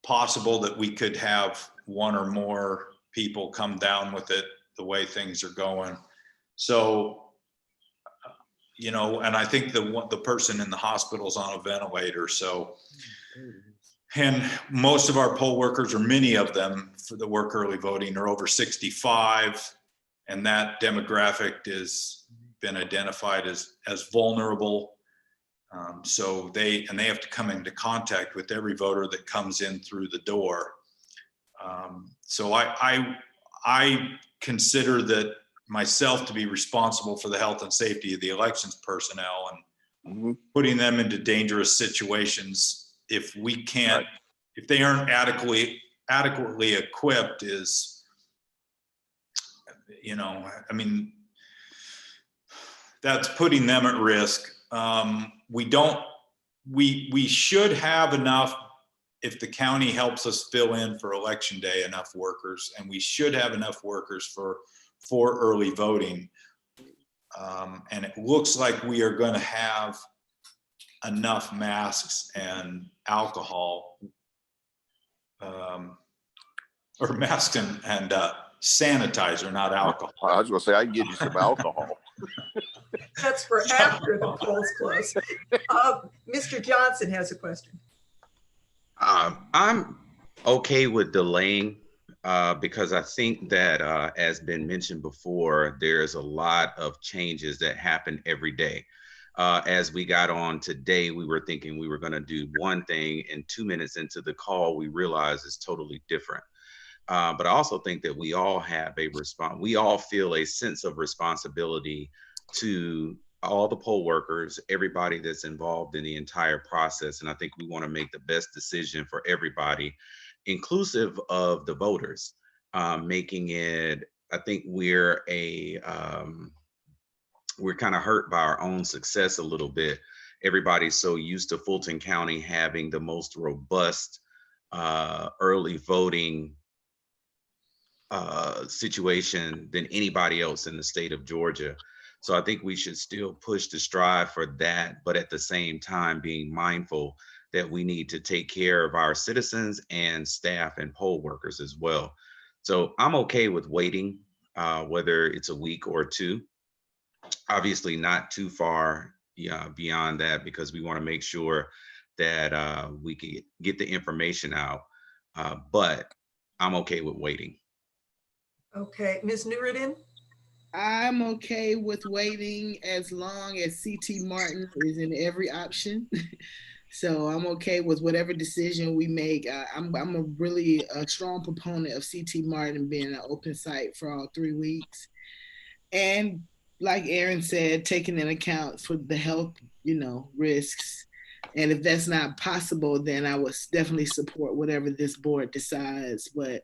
possible that we could have one or more people come down with it, the way things are going. So, and I think the person in the hospital is on a ventilator. So, and most of our poll workers, or many of them for the work early voting, are over 65. And that demographic has been identified as vulnerable. So they have to come into contact with every voter that comes in through the door. So I consider that myself to be responsible for the health and safety of the elections personnel, and putting them into dangerous situations if we can't, Right. If they aren't adequately equipped, is, I mean, that's putting them at risk. We should have enough, if the county helps us fill in for election day, enough workers, and we should have enough workers for early voting. And it looks like we are going to have enough masks and alcohol, or masks and sanitizer, not alcohol. I was going to say, I can get you some alcohol. That's for after the polls close. Mr. Johnson has a question. I'm okay with delaying, because I think that, as been mentioned before, there's a lot of changes that happen every day. As we got on today, we were thinking we were going to do one thing, and 2 minutes into the call, we realized it's totally different. But I also think that we all have we all feel a sense of responsibility to all the poll workers, everybody that's involved in the entire process. And I think we want to make the best decision for everybody, inclusive of the voters, making it, I think we're kind of hurt by our own success a little bit. Everybody's so used to Fulton County having the most robust early voting situation than anybody else in the state of Georgia. So I think we should still push to strive for that, but at the same time being mindful that we need to take care of our citizens and staff and poll workers as well. So I'm okay with waiting, whether it's a week or 2. Obviously not too far beyond that, because we want to make sure that we can get the information out. But I'm okay with waiting. Okay, Ms. Noureddin? I'm okay with waiting as long as CT Martin is in every option. So I'm okay with whatever decision we make. I'm a really strong proponent of CT Martin being an open site for all 3 weeks. And like Aaron said, taking into account for the health, risks. And if that's not possible, then I would definitely support whatever this board decides. But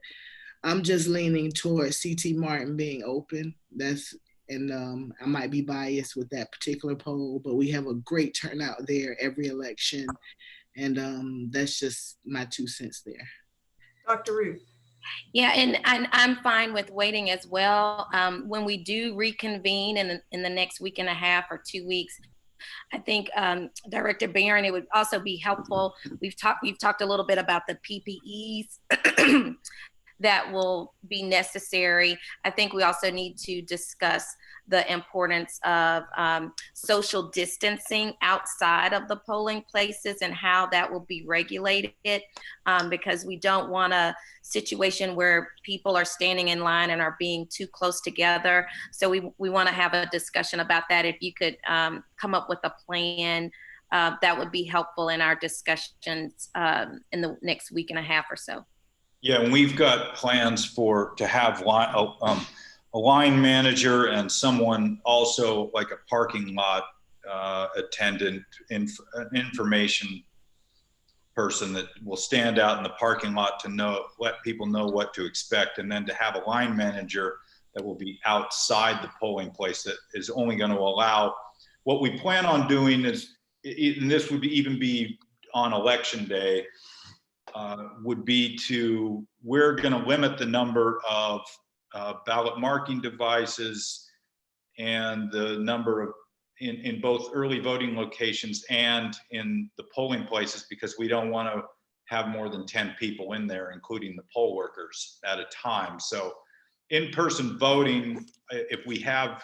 I'm just leaning towards CT Martin being open. I might be biased with that particular poll, but we have a great turnout there every election. And that's just my 2 cents there. Dr. Ruth? Yeah, and I'm fine with waiting as well. When we do reconvene in the next week and a half or 2 weeks, I think Director Barron, it would also be helpful. We've talked a little bit about the PPEs that will be necessary. I think we also need to discuss the importance of social distancing outside of the polling places and how that will be regulated, because we don't want a situation where people are standing in line and are being too close together. So we want to have a discussion about that. If you could come up with a plan, that would be helpful in our discussions in the next week and a half or so. Yeah, and we've got plans to have a line manager and someone also like a parking lot attendant, an information person that will stand out in the parking lot to let people know what to expect, and then to have a line manager that will be outside the polling place that is only going to allow. What we plan on doing is, and this would even be on election day, would be we're going to limit the number of ballot marking devices and the number of in both early voting locations and in the polling places, because we don't want to have more than 10 people in there, including the poll workers at a time. So in-person voting, if we have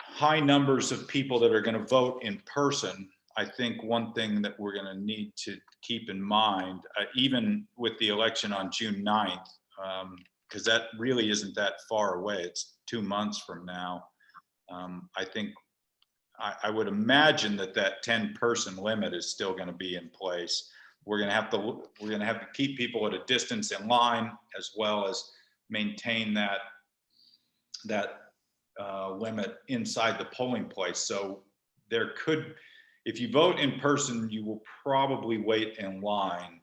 high numbers of people that are going to vote in person, I think one thing that we're going to need to keep in mind, even with the election on June 9th, because that really isn't that far away, it's 2 months from now. I think I would imagine that 10-person limit is still going to be in place. We're going to have to keep people at a distance in line, as well as maintain that limit inside the polling place. So there could, if you vote in person, you will probably wait in line.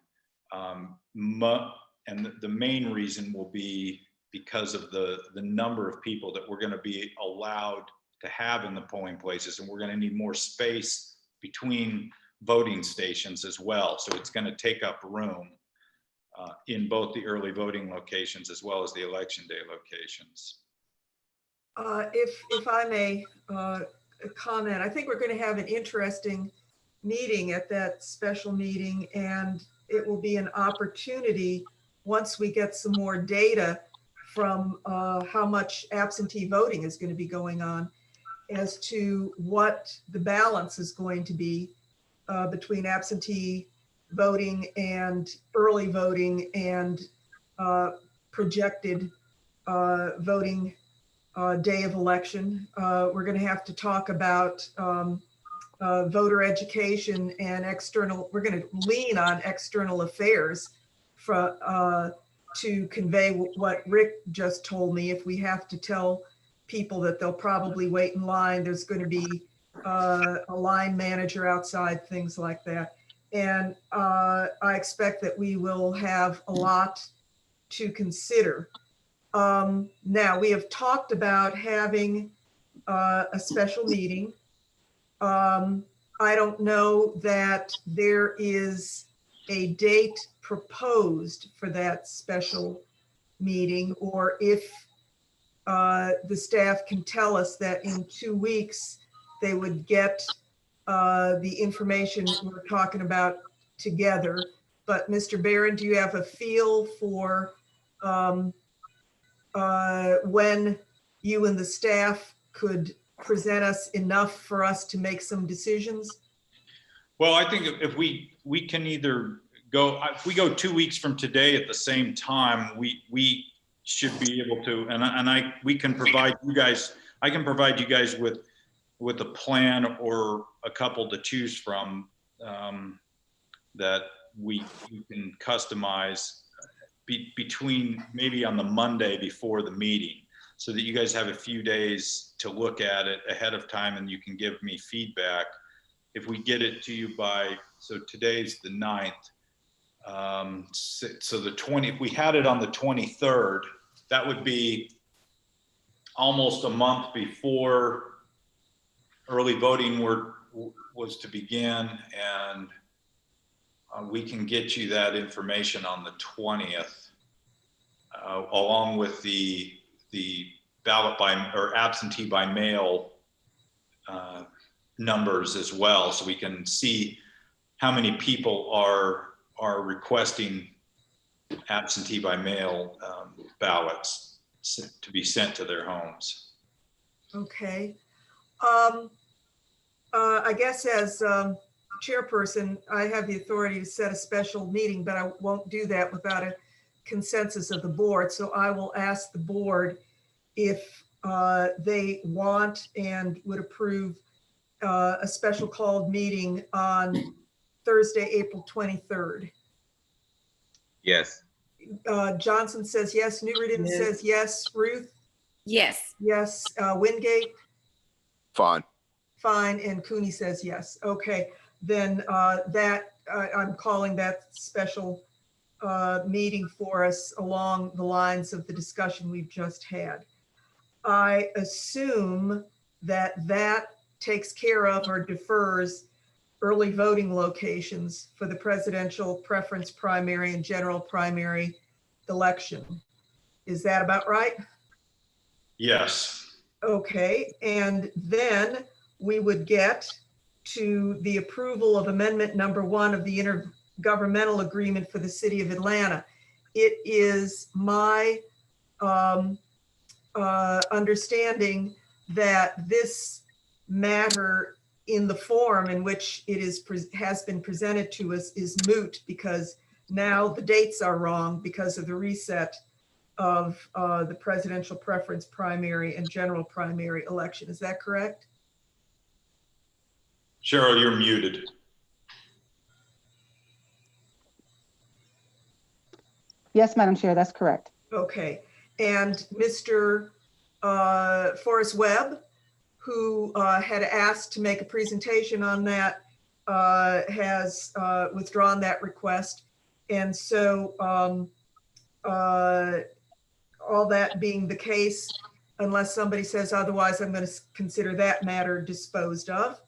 And the main reason will be because of the number of people that we're going to be allowed to have in the polling places. And we're going to need more space between voting stations as well. So it's going to take up room in both the early voting locations as well as the election day locations. If I may comment, I think we're going to have an interesting meeting at that special meeting, and it will be an opportunity once we get some more data from how much absentee voting is going to be going on, as to what the balance is going to be between absentee voting and early voting and projected voting day of election. We're going to have to talk about voter education and external. We're going to lean on external affairs to convey what Rick just told me. If we have to tell people that they'll probably wait in line, there's going to be a line manager outside, things like that. And I expect that we will have a lot to consider. Now, we have talked about having a special meeting. I don't know that there is a date proposed for that special meeting, or if the staff can tell us that in 2 weeks they would get the information we're talking about together. But Mr. Barron, do you have a feel for when you and the staff could present us enough for us to make some decisions? Well, I think if we can either go, if we go 2 weeks from today at the same time, we should be able to, we can provide you guys, I can provide you guys with a plan or a couple to choose from that we can customize between maybe on the Monday before the meeting, so that you guys have a few days to look at it ahead of time and you can give me feedback. If we get it to you by, so today's the 9th. So the 20, if we had it on the 23rd, that would be almost a month before early voting was to begin, and we can get you that information on the 20th, along with the ballot by or absentee by mail numbers as well, so we can see how many people are requesting absentee by mail ballots to be sent to their homes. Okay. I guess as chairperson, I have the authority to set a special meeting, but I won't do that without a consensus of the board. So I will ask the board if they want and would approve a special called meeting on Thursday, April 23rd. Yes. Johnson says yes. Newridden says yes. Ruth? Yes. Yes. Wingate? Fine. Fine. And Cooney says yes. Okay. Then I'm calling that special meeting for us along the lines of the discussion we've just had. I assume that takes care of or defers early voting locations for the presidential preference primary and general primary election. Is that about right? Yes. Okay, and then we would get to the approval of amendment number 1 of the intergovernmental agreement for the city of Atlanta. It is my understanding that this matter in the form in which it has been presented to us is moot, because now the dates are wrong because of the reset of the presidential preference primary and general primary election. Is that correct? Cheryl, you're muted. Yes, Madam Chair, that's correct. Okay, and Mr. Forrest Webb, who had asked to make a presentation on that, has withdrawn that request. And so all that being the case, unless somebody says otherwise, I'm going to consider that matter disposed of.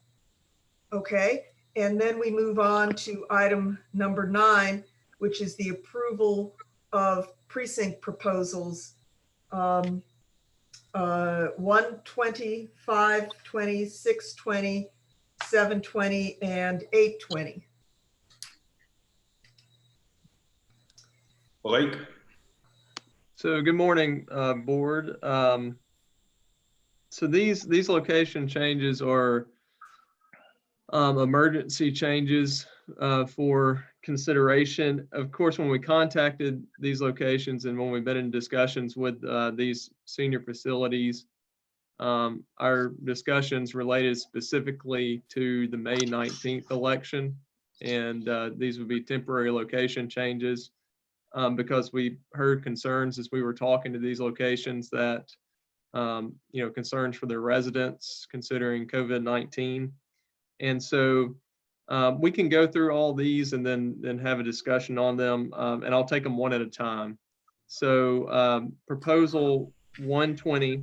Okay, and then we move on to item number 9, which is the approval of precinct proposals. 120, 520, 620, 720, and 820. Blake? So good morning, board. So these location changes are emergency changes for consideration. Of course, when we contacted these locations and when we've been in discussions with these senior facilities, our discussions related specifically to the May 19th election, and these would be temporary location changes because we heard concerns as we were talking to these locations that, concerns for their residents considering COVID-19. And so we can go through all these and then have a discussion on them, and I'll take them one at a time. So proposal 120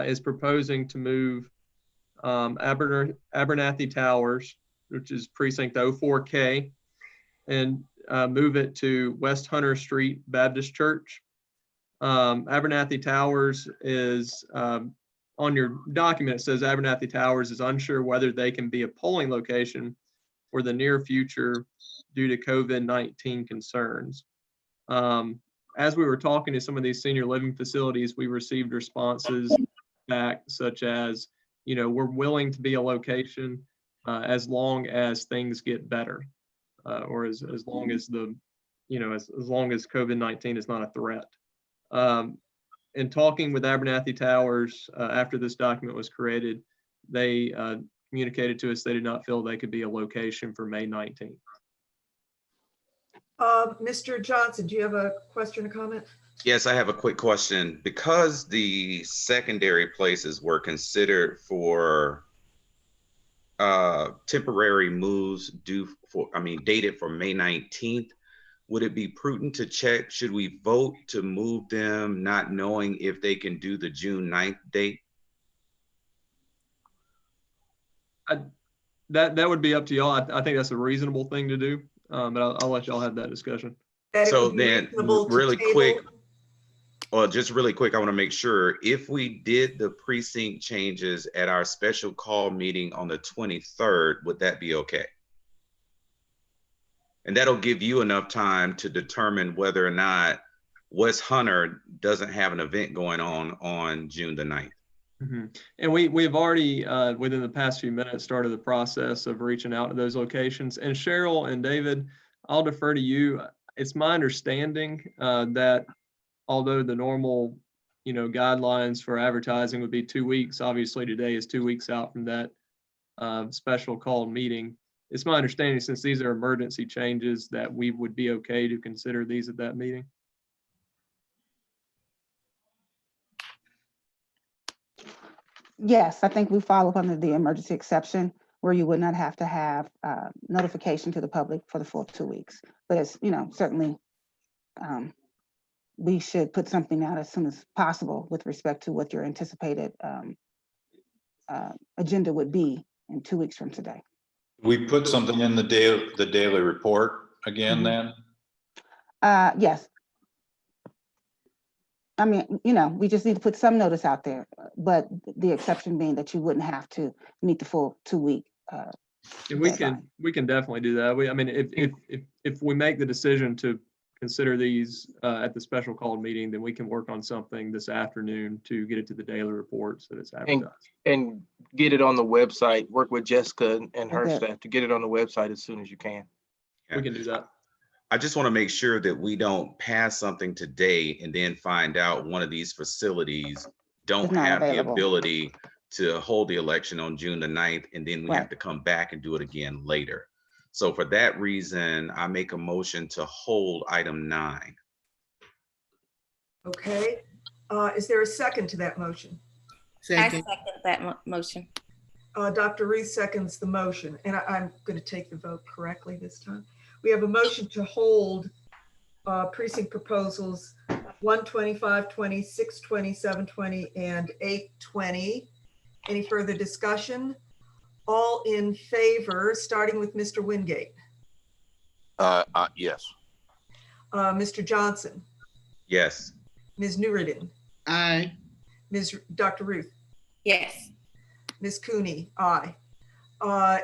is proposing to move Abernathy Towers, which is precinct 04K, and move it to West Hunter Street Baptist Church. Abernathy Towers is on your document, it says Abernathy Towers is unsure whether they can be a polling location for the near future due to COVID-19 concerns. As we were talking to some of these senior living facilities, we received responses pushback such as, we're willing to be a location as long as things get better, or as long as as long as COVID-19 is not a threat. In talking with Abernathy Towers after this document was created, they communicated to us they did not feel they could be a location for May 19th. Mr. Johnson, do you have a question or comment? Yes, I have a quick question. Because the secondary places were considered for temporary moves dated for May 19th, would it be prudent to check, should we vote to move them not knowing if they can do the June 9th date? That would be up to y'all. I think that's a reasonable thing to do, but I'll let y'all have that discussion. So then, really quick, just really quick, I want to make sure if we did the precinct changes at our special call meeting on the 23rd, would that be okay? And that'll give you enough time to determine whether or not West Hunter doesn't have an event going on June the 9th. Mm-hmm. And we've already, within the past few minutes, started the process of reaching out to those locations. And Cheryl and David, I'll defer to you. It's my understanding that although the normal, guidelines for advertising would be 2 weeks, obviously today is 2 weeks out from that special called meeting. It's my understanding, since these are emergency changes, that we would be okay to consider these at that meeting. Yes, I think we follow under the emergency exception where you would not have to have notification to the public for the full 2 weeks. But it's, certainly we should put something out as soon as possible with respect to what your anticipated agenda would be in 2 weeks from today. We put something in the daily report again then? Yes. I mean, we just need to put some notice out there, but the exception being that you wouldn't have to meet the full 2 week. And we can definitely do that. If we make the decision to consider these at the special called meeting, then we can work on something this afternoon to get it to the daily report so that it's advertised. And get it on the website, work with Jessica and her staff to get it on the website as soon as you can. We can do that. I just want to make sure that we don't pass something today and then find out one of these facilities don't have the ability to hold the election on June the 9th, and then we have to come back and do it again later. So for that reason, I make a motion to hold item 9. Okay. Is there a second to that motion? I second that motion. Dr. Ruth seconds the motion, and I'm going to take the vote correctly this time. We have a motion to hold precinct proposals 125, 20, 620, 720, and 820. Any further discussion? All in favor, starting with Mr. Wingate. Yes. Mr. Johnson. Yes. Ms. Newriddin. Aye. Dr. Ruth. Yes. Ms. Cooney. Aye.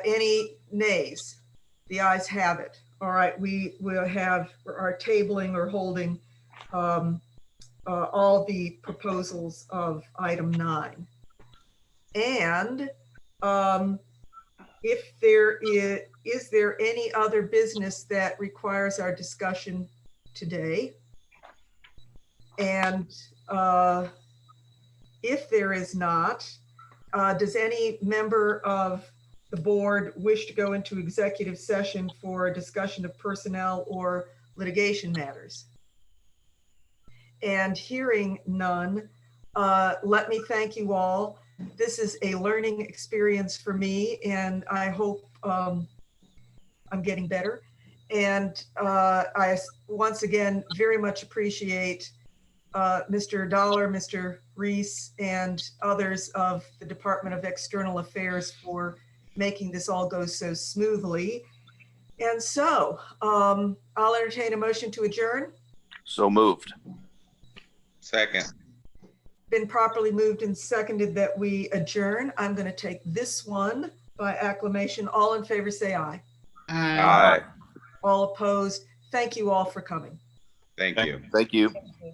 Any nays? The ayes have it. All right, we will have our tabling or holding all the proposals of item 9. And if there is there any other business that requires our discussion today? And if there is not, does any member of the board wish to go into executive session for a discussion of personnel or litigation matters? And hearing none, let me thank you all. This is a learning experience for me, and I hope I'm getting better. And I once again very much appreciate Mr. Dollar, Mr. Reese, and others of the Department of External Affairs for making this all go so smoothly. And so I'll entertain a motion to adjourn. So moved. Second. Been properly moved and seconded that we adjourn. I'm going to take this one by acclamation. All in favor say aye. Aye. All opposed. Thank you all for coming. Thank you. Thank you. Thank you.